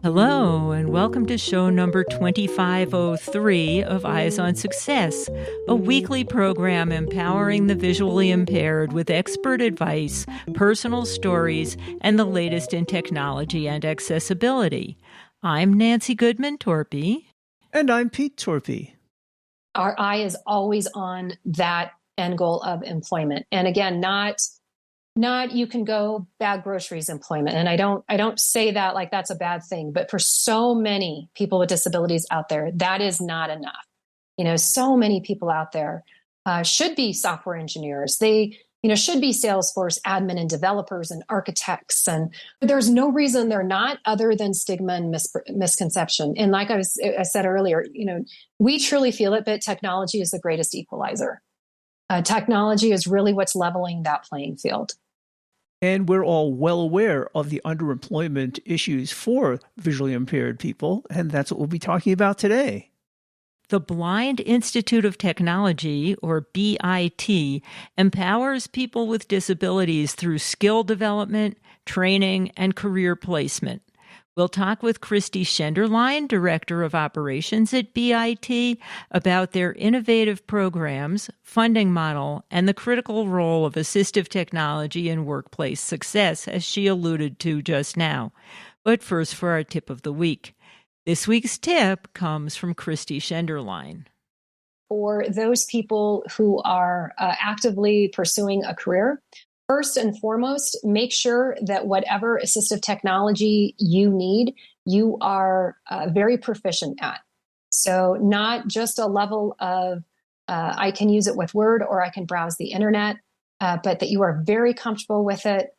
Hello, and welcome to show number 2503 of Eyes on Success, a weekly program empowering the visually impaired with expert advice, personal stories, and the latest in technology and accessibility. I'm Nancy Goodman Torpey. And I'm Pete Torpey. Our eye is always on that end goal of employment. And again, not you can go bag groceries employment. And I don't say that like that's a bad thing, but for so many people with disabilities out there, that is not enough. So many people out there should be software engineers. They, should be Salesforce admin and developers and architects. And there's no reason they're not other than stigma and misconception. And like I said earlier, we truly feel it, but technology is the greatest equalizer. Technology is really what's leveling that playing field. And we're all well aware of the underemployment issues for visually impaired people, and that's what we'll be talking about today. The Blind Institute of Technology, or BIT, empowers people with disabilities through skill development, training, and career placement. We'll talk with Kristy Schenderlein, Director of Operations at BIT, about their innovative programs, funding model, and the critical role of assistive technology in workplace success, as she alluded to just now. But first, for our tip of the week. This week's tip comes from Kristy Schenderlein. For those people who are actively pursuing a career, first and foremost, make sure that whatever assistive technology you need, you are very proficient at. So not just a level of, I can use it with Word or I can browse the internet, but that you are very comfortable with it.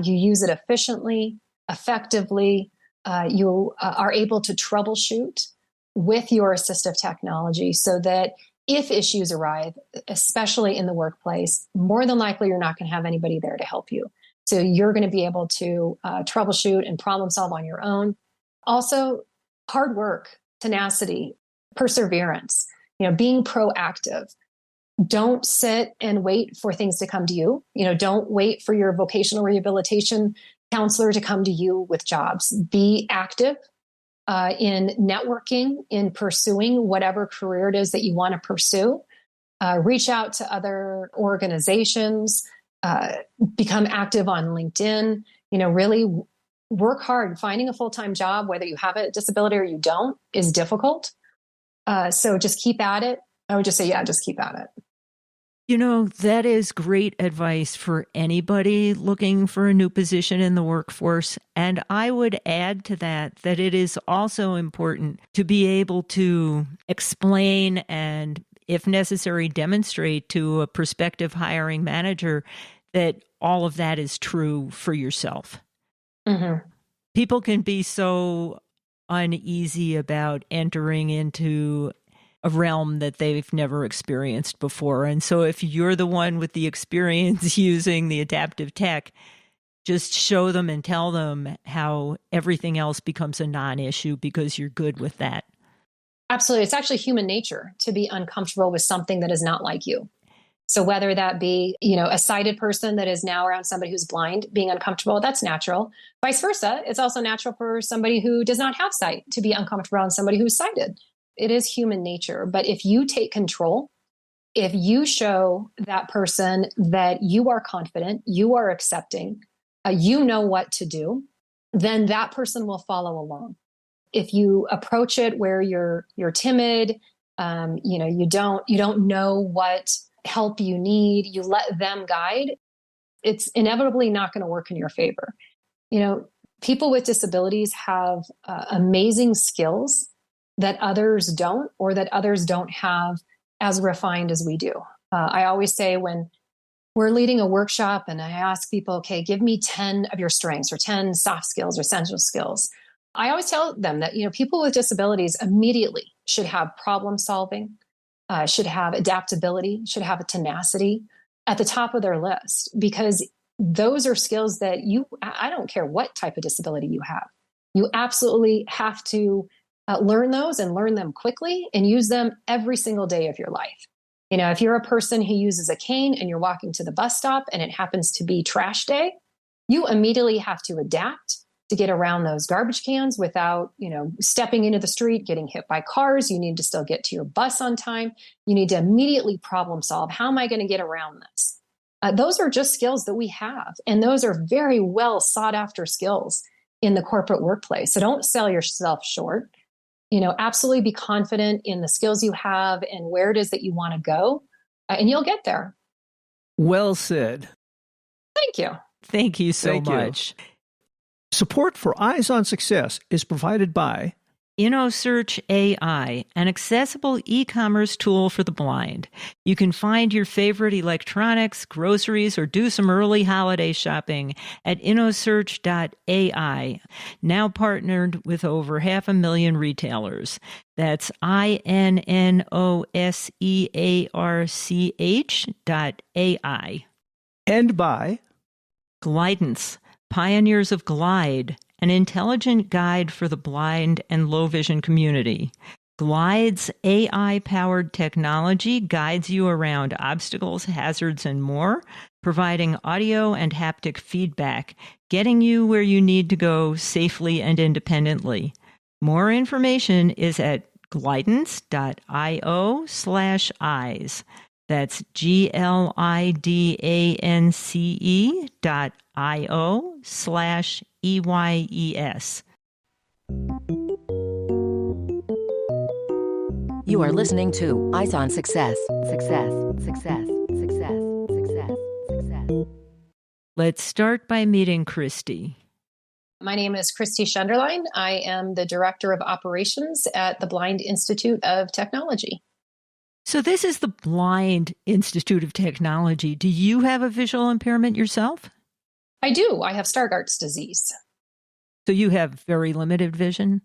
You use it efficiently, effectively. You are able to troubleshoot with your assistive technology so that if issues arise, especially in the workplace, more than likely you're not going to have anybody there to help you. So you're going to be able to troubleshoot and problem solve on your own. Also, hard work, tenacity, perseverance, being proactive. Don't sit and wait for things to come to you. Don't wait for your vocational rehabilitation counselor to come to you with jobs. Be active in networking, in pursuing whatever career it is that you want to pursue. Reach out to other organizations, become active on LinkedIn, really work hard. Finding a full-time job, whether you have a disability or you don't, is difficult. So just keep at it. I would just say, just keep at it. That is great advice for anybody looking for a new position in the workforce. And I would add to that it is also important to be able to explain and, if necessary, demonstrate to a prospective hiring manager that all of that is true for yourself. Mm-hmm. People can be so uneasy about entering into a realm that they've never experienced before. And so if you're the one with the experience using the adaptive tech, just show them and tell them how everything else becomes a non-issue because you're good with that. Absolutely. It's actually human nature to be uncomfortable with something that is not like you. So whether that be, a sighted person that is now around somebody who's blind, being uncomfortable, that's natural. Vice versa. It's also natural for somebody who does not have sight to be uncomfortable around somebody who's sighted. It is human nature. But if you take control, if you show that person that you are confident, you are accepting, you know what to do, then that person will follow along. If you approach it where you're timid, you don't know what help you need, you let them guide, it's inevitably not going to work in your favor. People with disabilities have amazing skills that others don't, or that others don't have as refined as we do. I always say when we're leading a workshop and I ask people, okay, give me 10 of your strengths or 10 soft skills or essential skills. I always tell them that, people with disabilities immediately should have problem solving, should have adaptability, should have a tenacity at the top of their list, because those are skills that I don't care what type of disability you have. You absolutely have to learn those and learn them quickly and use them every single day of your life. If you're a person who uses a cane and you're walking to the bus stop and it happens to be trash day, you immediately have to adapt to get around those garbage cans without, stepping into the street, getting hit by cars. You need to still get to your bus on time. You need to immediately problem solve. How am I going to get around this? Those are just skills that we have. And those are very well sought after skills in the corporate workplace. So don't sell yourself short. Absolutely be confident in the skills you have and where it is that you want to go, and you'll get there. Well said. Thank you. Thank you so much. Support for Eyes on Success is provided by InnoSearch AI, an accessible e-commerce tool for the blind. You can find your favorite electronics, groceries, or do some early holiday shopping at InnoSearch.ai, now partnered with over 500,000 retailers. That's InnoSearch.ai. And by Glidance, Pioneers of Glide, an intelligent guide for the blind and low vision community. Glide's AI-powered technology guides you around obstacles, hazards, and more, providing audio and haptic feedback, getting you where you need to go safely and independently. More information is at glidance.io/eyes. That's GLIDANCE.io/EYES. You are listening to Eyes on Success. Success, success, success, success, success. Let's start by meeting Kristy. My name is Kristy Schenderlein. I am the Director of Operations at the Blind Institute of Technology. So this is the Blind Institute of Technology. Do you have a visual impairment yourself? I do. I have Stargardt's disease. So you have very limited vision?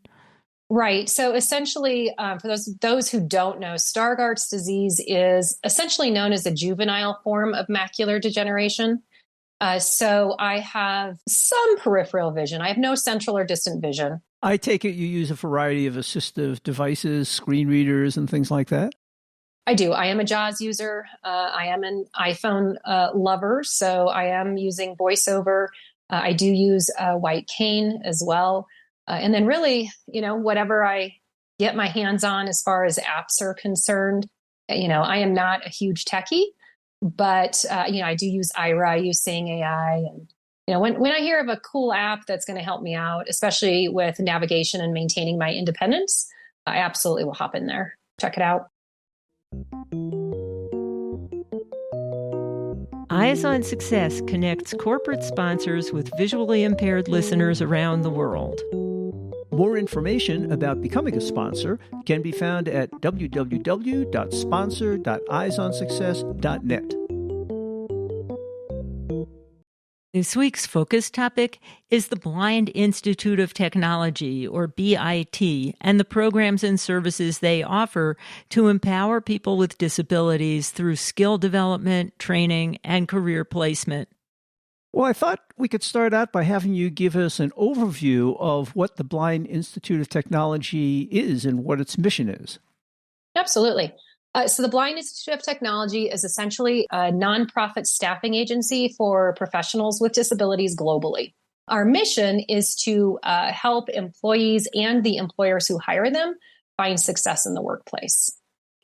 Right. So essentially, for those who don't know, Stargardt's disease is essentially known as a juvenile form of macular degeneration. So I have some peripheral vision. I have no central or distant vision. I take it you use a variety of assistive devices, screen readers, and things like that? I do. I am a JAWS user. I am an iPhone lover, so I am using VoiceOver. I do use a white cane as well. And then really, whatever I get my hands on as far as apps are concerned, I am not a huge techie, but, I do use Ira, I use Saying AI. And, when I hear of a cool app that's going to help me out, especially with navigation and maintaining my independence, I absolutely will hop in there. Check it out. Eyes on Success connects corporate sponsors with visually impaired listeners around the world. More information about becoming a sponsor can be found at www.sponsor.eyesonsuccess.net. This week's focus topic is the Blind Institute of Technology, or BIT, and the programs and services they offer to empower people with disabilities through skill development, training, and career placement. Well, I thought we could start out by having you give us an overview of what the Blind Institute of Technology is and what its mission is. Absolutely. So the Blind Institute of Technology is essentially a nonprofit staffing agency for professionals with disabilities globally. Our mission is to help employees and the employers who hire them find success in the workplace.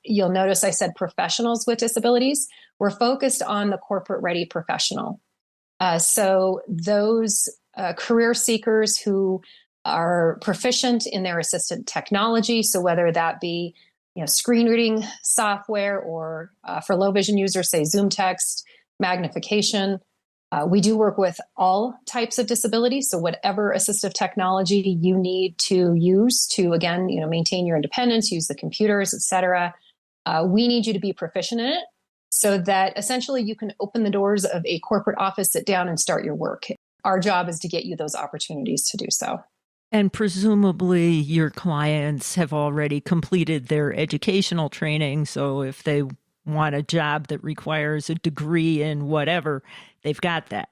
You'll notice I said professionals with disabilities. We're focused on the corporate-ready professional. So those career seekers who are proficient in their assistive technology, so whether that be screen reading software or for low vision users, say Zoom text, magnification. We do work with all types of disabilities. So whatever assistive technology you need to use to, again, maintain your independence, use the computers, et cetera, we need you to be proficient in it so that essentially you can open the doors of a corporate office, sit down and start your work. Our job is to get you those opportunities to do so. And presumably your clients have already completed their educational training. So if they want a job that requires a degree in whatever, they've got that.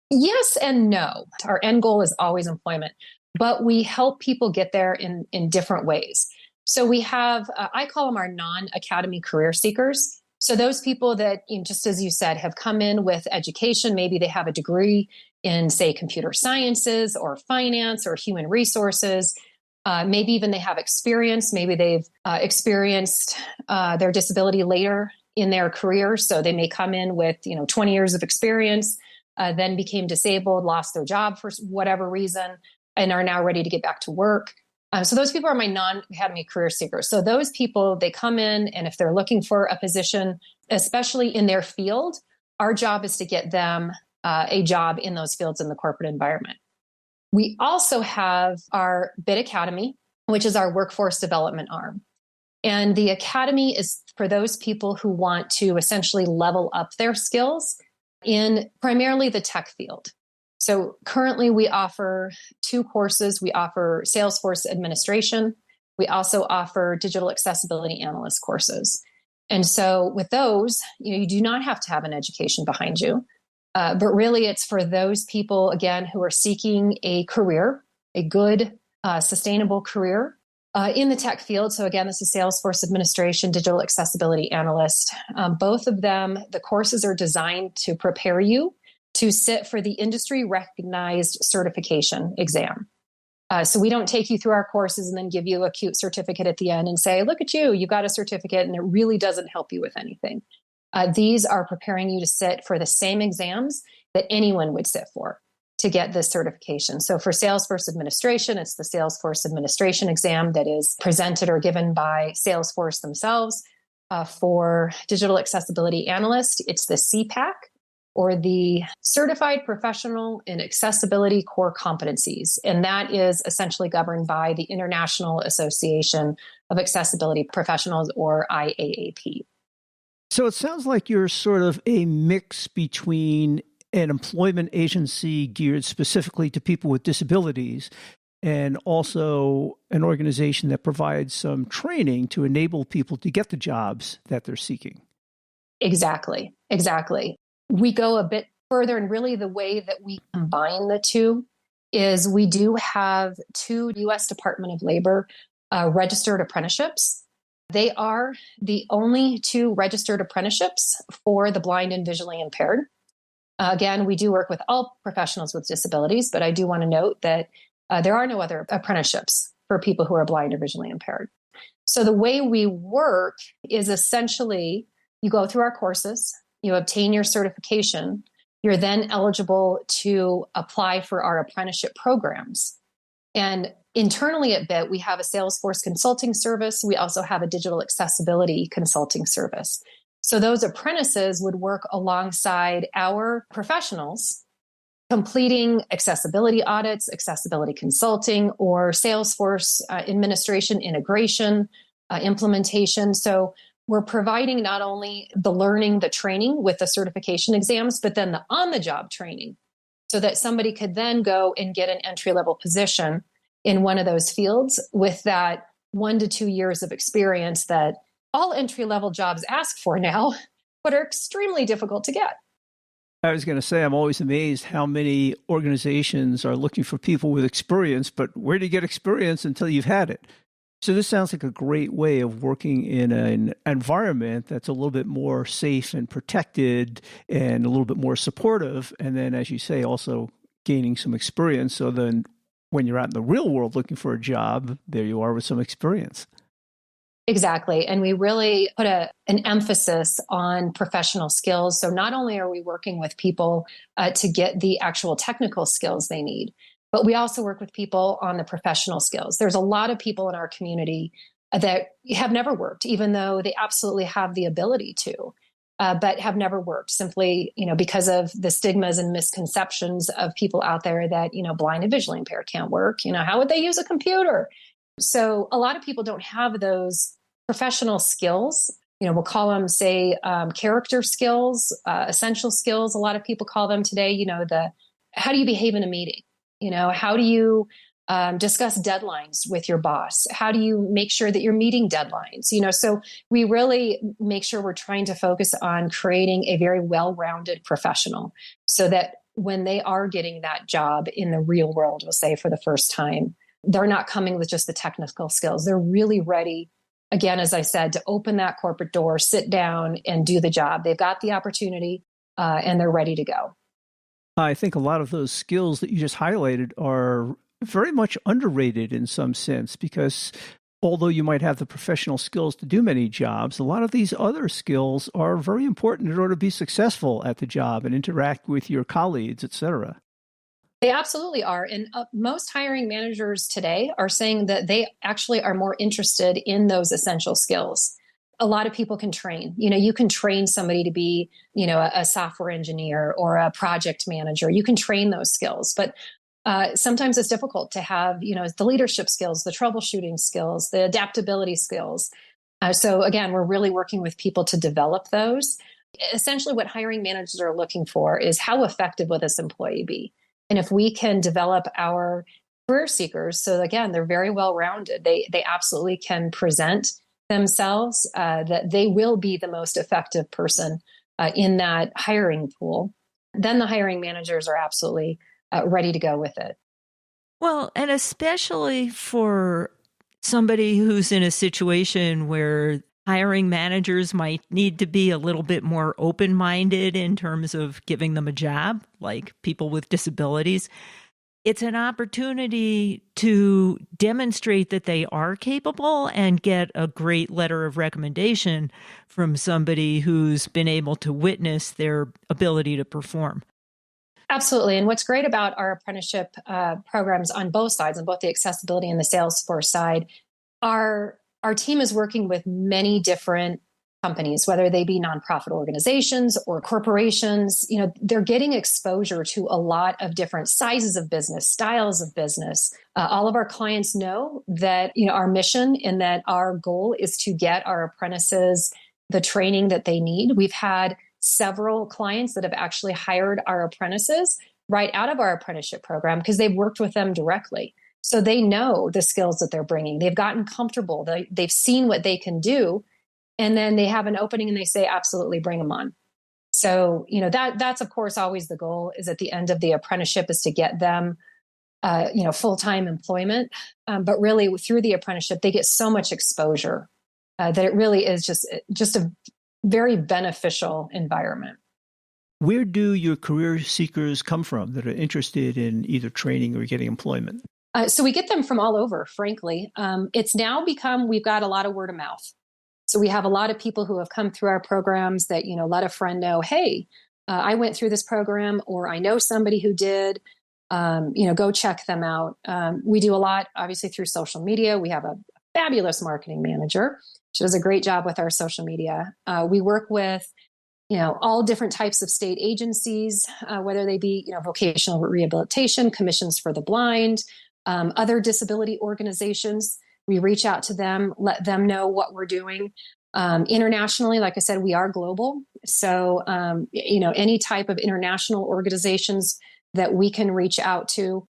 Yes and no. Our end goal is always employment, but we help people get there in different ways. So we have, I call them our non-academy career seekers. So those people that, just as you said, have come in with education, maybe they have a degree in, say, computer sciences or finance or human resources. Maybe even they have experience. Maybe they've experienced their disability later in their career. So they may come in with, 20 years of experience, then became disabled, lost their job for whatever reason, and are now ready to get back to work. So those people are my non-academy career seekers. So those people, they come in, and if they're looking for a position, especially in their field, our job is to get them a job in those fields in the corporate environment. We also have our BIT Academy, which is our workforce development arm. And the academy is for those people who want to essentially level up their skills in primarily the tech field. So currently we offer 2 courses. We offer Salesforce administration. We also offer digital accessibility analyst courses. And so with those, you do not have to have an education behind you. But really, it's for those people, again, who are seeking a career, a good, sustainable career in the tech field. So again, this is Salesforce Administration, Digital Accessibility Analyst. Both of them, the courses are designed to prepare you to sit for the industry recognized certification exam. So we don't take you through our courses and then give you a cute certificate at the end and say, look at you, got a certificate, and it really doesn't help you with anything. These are preparing you to sit for the same exams that anyone would sit for to get this certification. So for Salesforce Administration, it's the Salesforce Administration exam that is presented or given by Salesforce themselves. For Digital Accessibility Analyst, it's the CPAC, or the Certified Professional in Accessibility Core Competencies. And that is essentially governed by the International Association of Accessibility Professionals, or IAAP. So it sounds like you're sort of a mix between an employment agency geared specifically to people with disabilities and also an organization that provides some training to enable people to get the jobs that they're seeking. Exactly. We go a bit further, and really the way that we combine the two is we do have 2 U.S. Department of Labor registered apprenticeships. They are the only 2 registered apprenticeships for the blind and visually impaired. Again, we do work with all professionals with disabilities, but I do want to note that there are no other apprenticeships for people who are blind or visually impaired. So the way we work is essentially you go through our courses, you obtain your certification, you're then eligible to apply for our apprenticeship programs. And internally at BIT, we have a Salesforce consulting service. We also have a digital accessibility consulting service. So those apprentices would work alongside our professionals, completing accessibility audits, accessibility consulting, or Salesforce administration integration, implementation. So we're providing not only the learning, the training with the certification exams, but then the on-the-job training so that somebody could then go and get an entry-level position in one of those fields with that 1 to 2 years of experience that all entry-level jobs ask for now, but are extremely difficult to get. I was going to say, I'm always amazed how many organizations are looking for people with experience, but where do you get experience until you've had it? So this sounds like a great way of working in an environment that's a little bit more safe and protected and a little bit more supportive. And then, as you say, also gaining some experience. So then when you're out in the real world looking for a job, there you are with some experience. Exactly. And we really put an emphasis on professional skills. So not only are we working with people to get the actual technical skills they need, but we also work with people on the professional skills. There's a lot of people in our community that have never worked, even though they absolutely have the ability to, but have never worked simply, because of the stigmas and misconceptions of people out there that, blind and visually impaired can't work. How would they use a computer? So a lot of people don't have those professional skills. We'll call them, say, character skills, essential skills. A lot of people call them today, how do you behave in a meeting? How do you discuss deadlines with your boss? How do you make sure that you're meeting deadlines? So we really make sure we're trying to focus on creating a very well-rounded professional so that when they are getting that job in the real world, we'll say for the first time, they're not coming with just the technical skills. They're really ready, again, as I said, to open that corporate door, sit down and do the job. They've got the opportunity and they're ready to go. I think a lot of those skills that you just highlighted are very much underrated in some sense because although you might have the professional skills to do many jobs, a lot of these other skills are very important in order to be successful at the job and interact with your colleagues, et cetera. They absolutely are. And most hiring managers today are saying that they actually are more interested in those essential skills. A lot of people can train. You can train somebody to be, a software engineer or a project manager. You can train those skills. But sometimes it's difficult to have, the leadership skills, the troubleshooting skills, the adaptability skills. So again, we're really working with people to develop those. Essentially, what hiring managers are looking for is how effective will this employee be? And if we can develop our career seekers, so again, they're very well-rounded, they absolutely can present themselves, that they will be the most effective person in that hiring pool, then the hiring managers are absolutely ready to go with it. Well, and especially for somebody who's in a situation where hiring managers might need to be a little bit more open-minded in terms of giving them a job, like people with disabilities. It's an opportunity to demonstrate that they are capable and get a great letter of recommendation from somebody who's been able to witness their ability to perform. Absolutely. And what's great about our apprenticeship programs on both sides, on both the accessibility and the Salesforce side, our team is working with many different companies, whether they be nonprofit organizations or corporations. They're getting exposure to a lot of different sizes of business, styles of business. All of our clients know that, our mission and that our goal is to get our apprentices the training that they need. We've had several clients that have actually hired our apprentices right out of our apprenticeship program because they've worked with them directly. So they know the skills that they're bringing. They've gotten comfortable. They've seen what they can do. And then they have an opening and they say, absolutely, bring them on. So, that's, of course, always the goal is at the end of the apprenticeship is to get them, full-time employment. But really through the apprenticeship, they get so much exposure that it really is just a very beneficial environment. Where do your career seekers come from that are interested in either training or getting employment? So we get them from all over, frankly. It's now become, we've got a lot of word of mouth. So we have a lot of people who have come through our programs that, let a friend know, hey, I went through this program, or I know somebody who did, go check them out. We do a lot, obviously, through social media. We have a fabulous marketing manager. She does a great job with our social media. We work with, all different types of state agencies, whether they be, vocational rehabilitation, commissions for the blind, other disability organizations. We reach out to them, let them know what we're doing. Internationally, like I said, we are global. So, any type of international organizations that we can reach out to,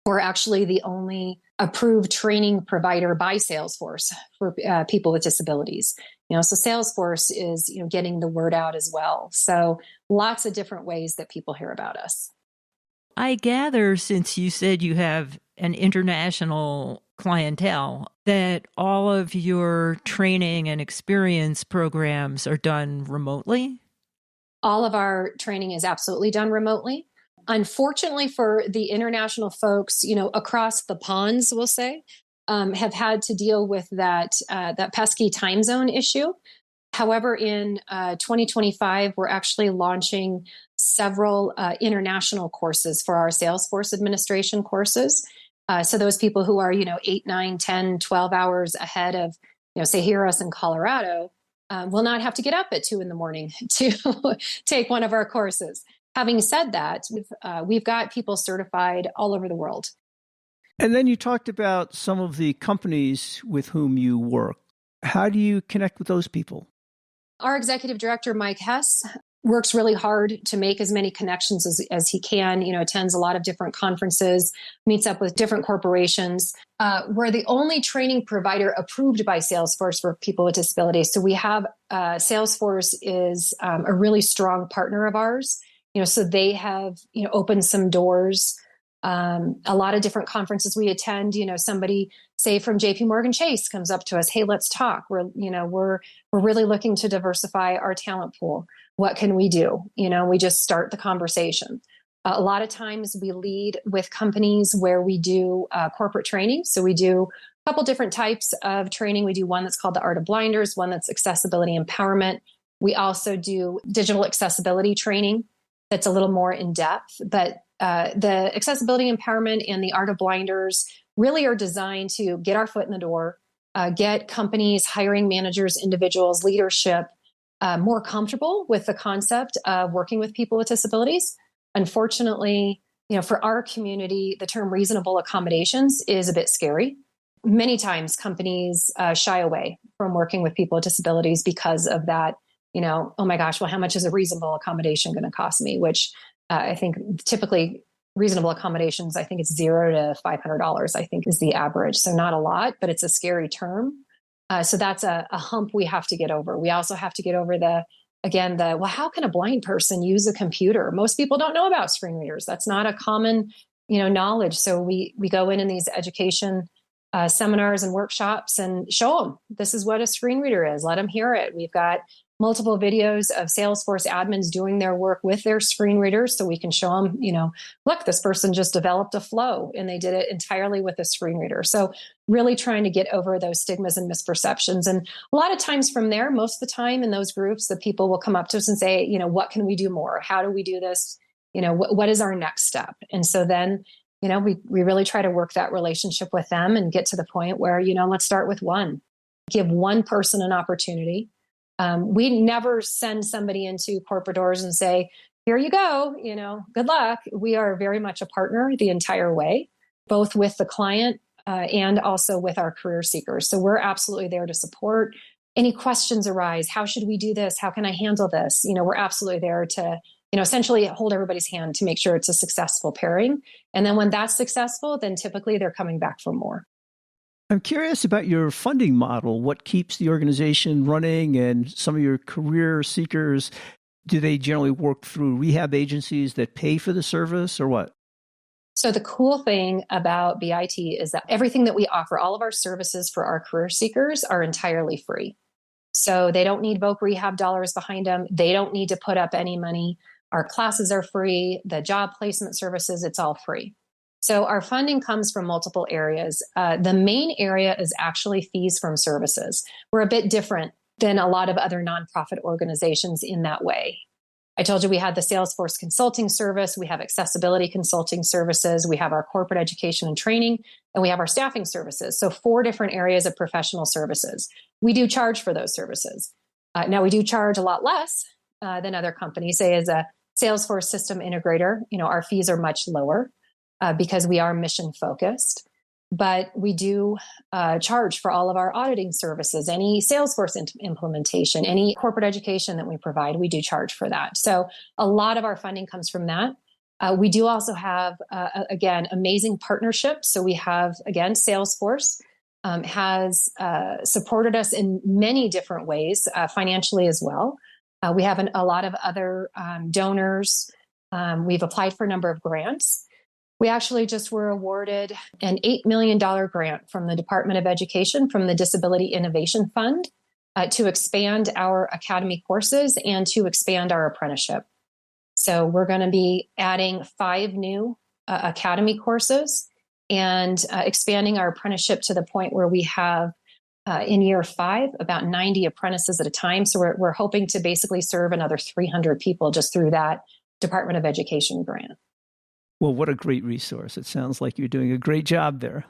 we're actually the only approved training provider by Salesforce for people with disabilities. So Salesforce is, getting the word out as well. So lots of different ways that people hear about us. I gather, since you said you have an international clientele, that all of your training and experience programs are done remotely? All of our training is absolutely done remotely. Unfortunately for the international folks, across the ponds, we'll say, have had to deal with that pesky time zone issue. However, in 2025, we're actually launching several international courses for our Salesforce administration courses. So those people who are, 8, 9, 10, 12 hours ahead of, say, hear us in Colorado, will not have to get up at 2 a.m. to take one of our courses. Having said that, we've got people certified all over the world. And then you talked about some of the companies with whom you work. How do you connect with those people? Our executive director, Mike Hess, works really hard to make as many connections as he can, attends a lot of different conferences, meets up with different corporations. We're the only training provider approved by Salesforce for people with disabilities. So we have Salesforce is a really strong partner of ours. So they have, opened some doors. A lot of different conferences we attend, somebody say from JP Morgan Chase comes up to us, hey, let's talk. We're really looking to diversify our talent pool. What can we do? We just start the conversation. A lot of times we lead with companies where we do corporate training. So we do a couple different types of training. We do one that's called the Art of Blinders, one that's accessibility empowerment. We also do digital accessibility training that's a little more in depth. But the accessibility empowerment and the Art of Blinders really are designed to get our foot in the door, get companies, hiring managers, individuals, leadership more comfortable with the concept of working with people with disabilities. Unfortunately, for our community, the term reasonable accommodations is a bit scary. Many times companies shy away from working with people with disabilities because of that, oh my gosh, well, how much is a reasonable accommodation going to cost me? Which I think typically reasonable accommodations, I think it's $0 to $500, I think is the average. So not a lot, but it's a scary term. So that's a hump we have to get over. We also have to get over well, how can a blind person use a computer? Most people don't know about screen readers. That's not a common, knowledge. So we go in these education seminars and workshops and show them this is what a screen reader is. Let them hear it. We've got multiple videos of Salesforce admins doing their work with their screen readers. So we can show them, look, this person just developed a flow and they did it entirely with a screen reader. So really trying to get over those stigmas and misperceptions. And a lot of times from there, most of the time in those groups, the people will come up to us and say, what can we do more? How do we do this? What is our next step? And so then, we really try to work that relationship with them and get to the point where, let's start with one, give one person an opportunity. We never send somebody into corporate doors and say, here you go, good luck. We are very much a partner the entire way, both with the client and also with our career seekers. So we're absolutely there to support. Any questions arise, how should we do this? How can I handle this? We're absolutely there to, essentially hold everybody's hand to make sure it's a successful pairing. And then when that's successful, then typically they're coming back for more. I'm curious about your funding model. What keeps the organization running, and some of your career seekers, do they generally work through rehab agencies that pay for the service or what? So the cool thing about BIT is that everything that we offer, all of our services for our career seekers are entirely free. So they don't need voc rehab dollars behind them. They don't need to put up any money. Our classes are free. The job placement services, it's all free. So our funding comes from multiple areas. The main area is actually fees from services. We're a bit different than a lot of other nonprofit organizations in that way. I told you we had the Salesforce consulting service, we have accessibility consulting services, we have our corporate education and training, and we have our staffing services. So 4 different areas of professional services. We do charge for those services. Now we do charge a lot less than other companies. Say as a Salesforce system integrator, our fees are much lower. Because we are mission focused, but we do charge for all of our auditing services, any Salesforce implementation, any corporate education that we provide, we do charge for that. So a lot of our funding comes from that. We do also have, again, amazing partnerships. So we have, again, Salesforce has supported us in many different ways, financially as well. We have a lot of other donors. We've applied for a number of grants. We actually just were awarded an $8 million grant from the Department of Education from the Disability Innovation Fund to expand our academy courses and to expand our apprenticeship. So we're going to be adding 5 new academy courses and expanding our apprenticeship to the point where we have in year 5 about 90 apprentices at a time. So we're hoping to basically serve another 300 people just through that Department of Education grant. Well, what a great resource. It sounds like you're doing a great job there.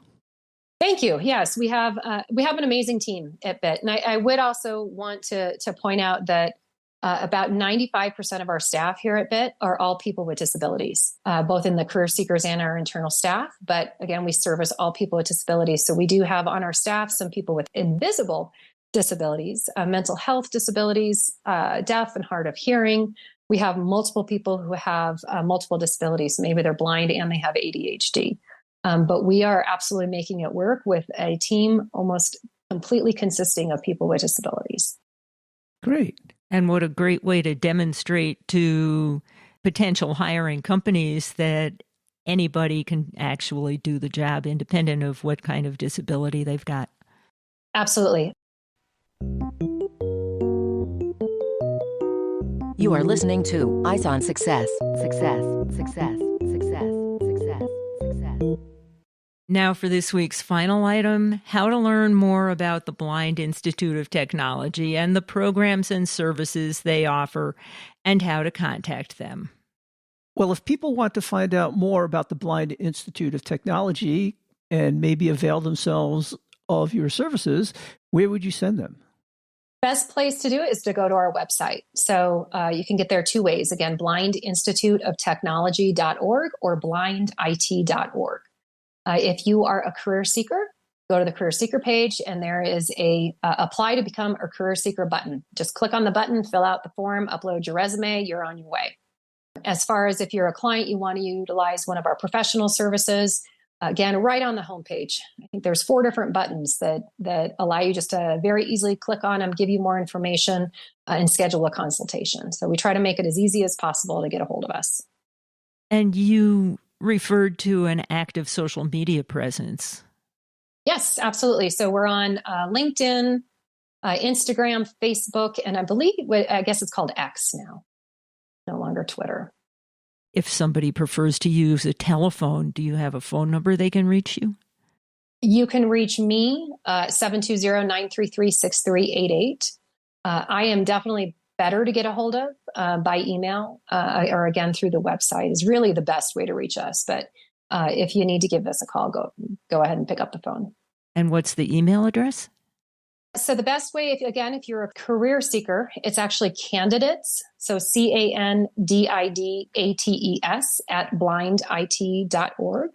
Thank you. Yes, we have an amazing team at BIT. And I would also want to point out that about 95% of our staff here at BIT are all people with disabilities, both in the career seekers and our internal staff. But again, we service all people with disabilities. So we do have on our staff some people with invisible disabilities, mental health disabilities, deaf and hard of hearing. We have multiple people who have multiple disabilities. Maybe they're blind and they have ADHD. But we are absolutely making it work with a team almost completely consisting of people with disabilities. Great. And what a great way to demonstrate to potential hiring companies that anybody can actually do the job independent of what kind of disability they've got. Absolutely. You are listening to Eyes on Success. Success, success, success, success, success. Now for this week's final item, how to learn more about the Blind Institute of Technology and the programs and services they offer and how to contact them. Well, if people want to find out more about the Blind Institute of Technology and maybe avail themselves of your services, where would you send them? Best place to do it is to go to our website. So you can get there two ways. Again, blindinstituteoftechnology.org or blindit.org. If you are a career seeker, go to the career seeker page and there is a apply to become a career seeker button. Just click on the button, fill out the form, upload your resume, you're on your way. As far as if you're a client, you want to utilize one of our professional services, again, right on the homepage. I think there's 4 different buttons that allow you just to very easily click on them, give you more information, and schedule a consultation. So we try to make it as easy as possible to get a hold of us. And you referred to an active social media presence. Yes, absolutely. So we're on LinkedIn, Instagram, Facebook, and I guess it's called X now, no longer Twitter. If somebody prefers to use a telephone, do you have a phone number they can reach you? You can reach me, 720-933-6388. I am definitely better to get a hold of by email or again through the website is really the best way to reach us. But if you need to give us a call, go ahead and pick up the phone. And what's the email address? So the best way, if you're a career seeker, it's actually candidates. So candidates @blindit.org.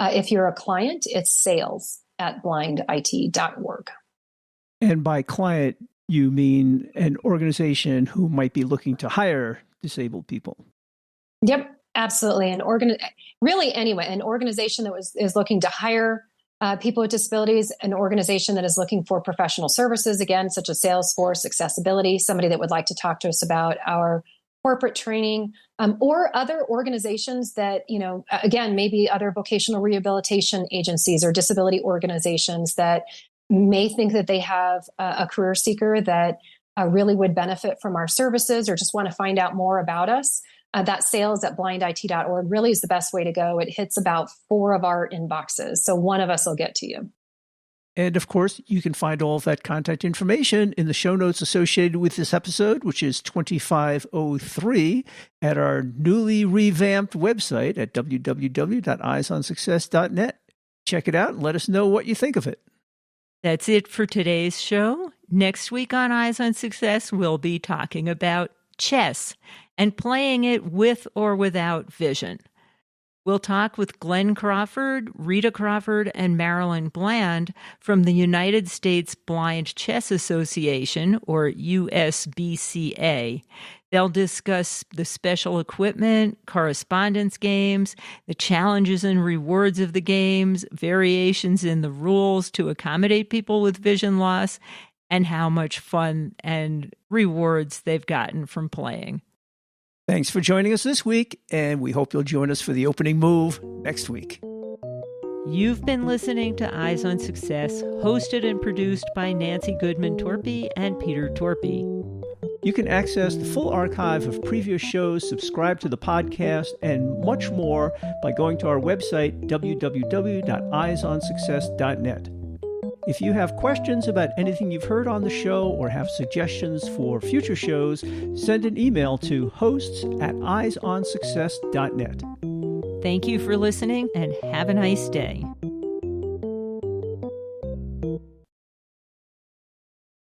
If you're a client, it's sales@blindit.org. And by client, you mean an organization who might be looking to hire disabled people? Yep, absolutely. An organization that is looking to hire people with disabilities, an organization that is looking for professional services, again, such as Salesforce, accessibility, somebody that would like to talk to us about our corporate training, or other organizations that, again, maybe other vocational rehabilitation agencies or disability organizations that may think that they have a career seeker that really would benefit from our services or just want to find out more about us. That sales@blindit.org really is the best way to go. It hits about 4 of our inboxes. So one of us will get to you. And of course, you can find all of that contact information in the show notes associated with this episode, which is 2503 at our newly revamped website at www.eyesonsuccess.net. Check it out and let us know what you think of it. That's it for today's show. Next week on Eyes on Success, we'll be talking about chess and playing it with or without vision. We'll talk with Glenn Crawford, Rita Crawford, and Marilyn Bland from the United States Blind Chess Association, or USBCA. They'll discuss the special equipment, correspondence games, the challenges and rewards of the games, variations in the rules to accommodate people with vision loss, and how much fun and rewards they've gotten from playing. Thanks for joining us this week, and we hope you'll join us for the opening move next week. You've been listening to Eyes on Success, hosted and produced by Nancy Goodman Torpey and Peter Torpey. You can access the full archive of previous shows, subscribe to the podcast, and much more by going to our website, www.eyesonsuccess.net. If you have questions about anything you've heard on the show or have suggestions for future shows, send an email to hosts@eyesonsuccess.net. Thank you for listening and have a nice day.